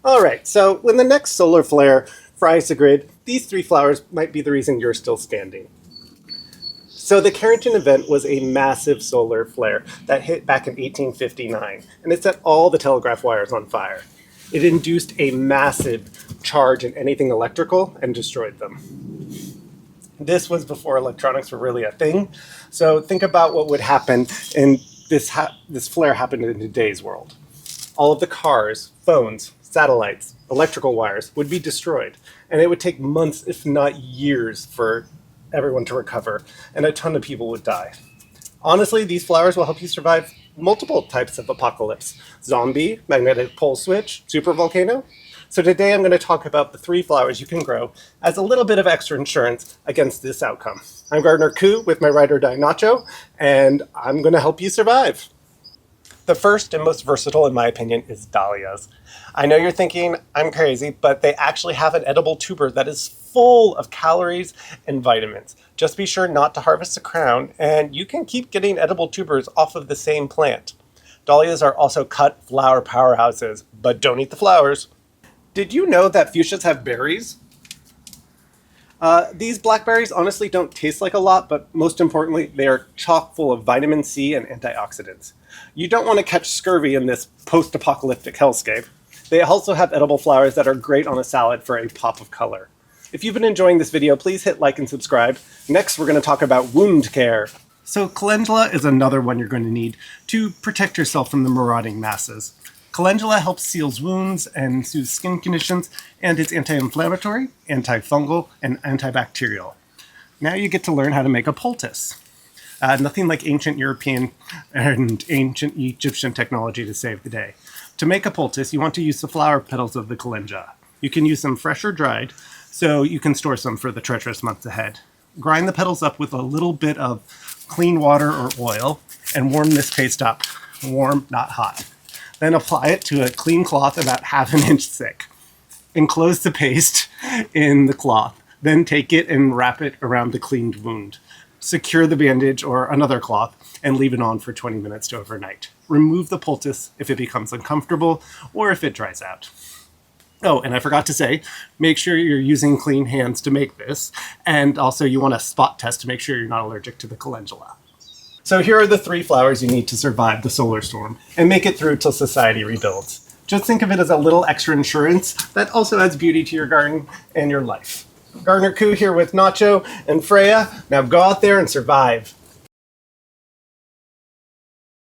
All right, so when the next solar flare fries the grid, these three flowers might be the reason you're still standing. So the Carrington Event was a massive solar flare that hit back in 1859, and it set all the telegraph wires on fire. It induced a massive charge in anything electrical and destroyed them. This was before electronics were really a thing, so think about what would happen in this flare happened in today's world. All of the cars, phones, satellites, electrical wires would be destroyed, and it would take months, if not years, for everyone to recover, and a ton of people would die. Honestly, these flowers will help you survive multiple types of apocalypse: zombie, magnetic pole switch, supervolcano. So today I'm going to talk about the three flowers you can grow as a little bit of extra insurance against this outcome. I'm Gardener Koo with my ride or die Nacho, and I'm going to help you survive. The first and most versatile, in my opinion, is dahlias. I know you're thinking I'm crazy, but they actually have an edible tuber that is full of calories and vitamins. Just be sure not to harvest the crown, and you can keep getting edible tubers off of the same plant. Dahlias are also cut flower powerhouses, but don't eat the flowers. Did you know that fuchsias have berries? These blackberries honestly don't taste like a lot, but most importantly, they are chock full of vitamin C and antioxidants. You don't want to catch scurvy in this post-apocalyptic hellscape. They also have edible flowers that are great on a salad for a pop of color. If you've been enjoying this video, please hit like and subscribe. Next, we're going to talk about wound care. So calendula is another one you're going to need to protect yourself from the marauding masses. Calendula helps seal wounds and soothe skin conditions, and it's anti-inflammatory, antifungal, and antibacterial. Now you get to learn how to make a poultice. Nothing like ancient European and ancient Egyptian technology to save the day. To make a poultice, you want to use the flower petals of the calendula. You can use them fresh or dried, so you can store some for the treacherous months ahead. Grind the petals up with a little bit of clean water or oil, and warm this paste up. Warm, not hot. Then apply it to a clean cloth about ½ an inch thick. Enclose the paste in the cloth. Then take it and wrap it around the cleaned wound. Secure the bandage or another cloth and leave it on for 20 minutes to overnight. Remove the poultice if it becomes uncomfortable or if it dries out. Oh, and I forgot to say, make sure you're using clean hands to make this, and also you want to spot test to make sure you're not allergic to the calendula. So here are the three flowers you need to survive the solar storm and make it through till society rebuilds. Just think of it as a little extra insurance that also adds beauty to your garden and your life. Gardener Koo here with Nacho and Freya. Now go out there and survive.